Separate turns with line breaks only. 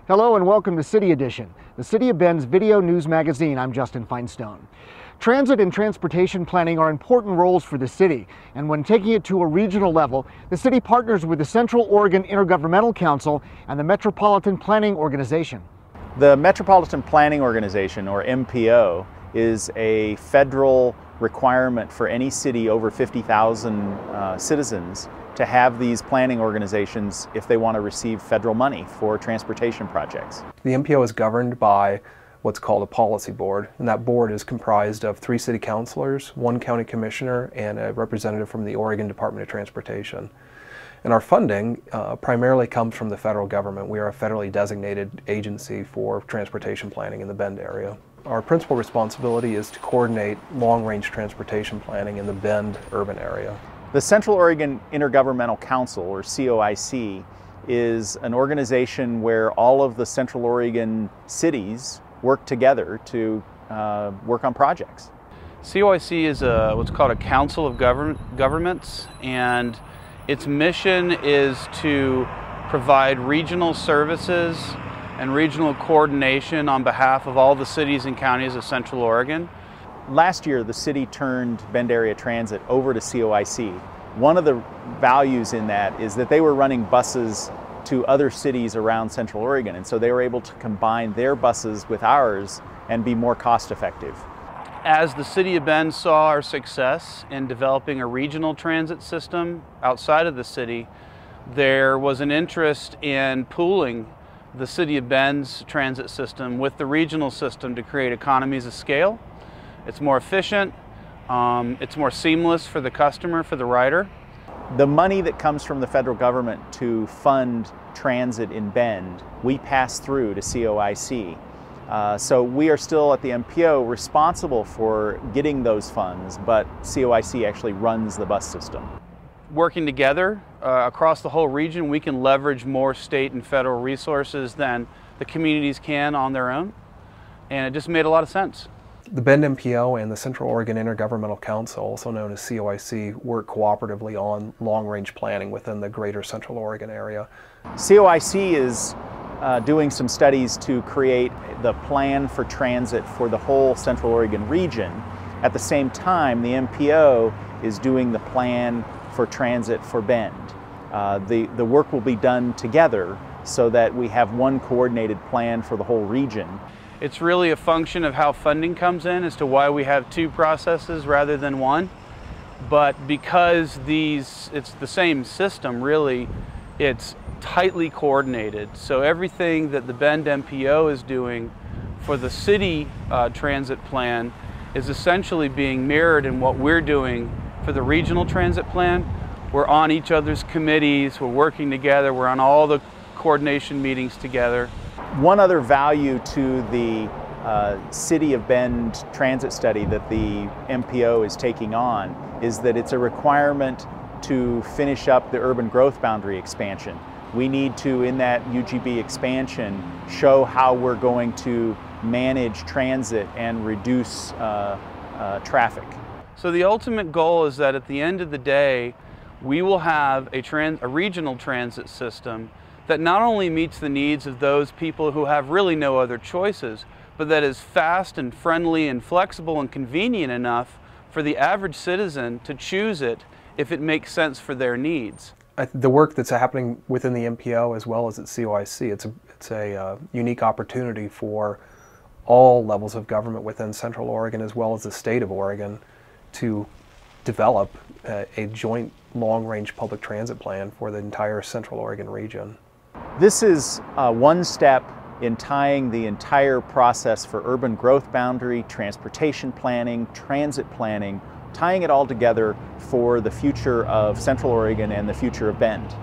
Hello and welcome to City Edition, the City of Bend's video news magazine. I'm Justin Feinstone. Transit and transportation planning are important roles for the city, and when taking it to a regional level, the city partners with the Central Oregon Intergovernmental Council and the Metropolitan Planning Organization.
The Metropolitan Planning Organization, or MPO, is a federal requirement for any city over 50,000 citizens to have these planning organizations if they want to receive federal money for transportation projects.
The MPO is governed by what's called a policy board, and that board is comprised of 3 city councilors, 1 county commissioner, and a representative from the Oregon Department of Transportation. And our funding primarily comes from the federal government. We are a federally designated agency for transportation planning in the Bend area. Our principal responsibility is to coordinate long-range transportation planning in the Bend urban area.
The Central Oregon Intergovernmental Council, or COIC, is an organization where all of the Central Oregon cities work together to work on projects.
COIC is what's called a Council of Governments, and its mission is to provide regional services and regional coordination on behalf of all the cities and counties of Central Oregon.
Last year, the city turned Bend Area Transit over to COIC. One of the values in that is that they were running buses to other cities around Central Oregon, and so they were able to combine their buses with ours and be more cost effective.
As the City of Bend saw our success in developing a regional transit system outside of the city, there was an interest in pooling the City of Bend's transit system with the regional system to create economies of scale. It's more efficient, it's more seamless for the customer, for the rider.
The money that comes from the federal government to fund transit in Bend, we pass through to COIC. So we are still at the MPO responsible for getting those funds, but COIC actually runs the bus system.
Working together across the whole region, we can leverage more state and federal resources than the communities can on their own, and it just made a lot of sense.
The Bend MPO and the Central Oregon Intergovernmental Council, also known as COIC, work cooperatively on long-range planning within the greater Central Oregon area.
COIC is doing some studies to create the plan for transit for the whole Central Oregon region. At the same time, the MPO is doing the plan for transit for Bend. The work will be done together so that we have one coordinated plan for the whole region.
It's really a function of how funding comes in as to why we have 2 processes rather than 1. But because it's the same system, really, it's tightly coordinated. So everything that the Bend MPO is doing for the city transit plan is essentially being mirrored in what we're doing for the regional transit plan. We're on each other's committees, we're working together, we're on all the coordination meetings together.
One other value to the City of Bend transit study that the MPO is taking on is that it's a requirement to finish up the urban growth boundary expansion. We need to, in that UGB expansion, show how we're going to manage transit and reduce traffic.
So the ultimate goal is that at the end of the day, we will have a regional transit system that not only meets the needs of those people who have really no other choices, but that is fast and friendly and flexible and convenient enough for the average citizen to choose it if it makes sense for their needs.
The work that's happening within the MPO as well as at COIC, it's a unique opportunity for all levels of government within Central Oregon as well as the state of Oregon to develop a joint long-range public transit plan for the entire Central Oregon region.
This is one step in tying the entire process for urban growth boundary, transportation planning, transit planning, tying it all together for the future of Central Oregon and the future of Bend.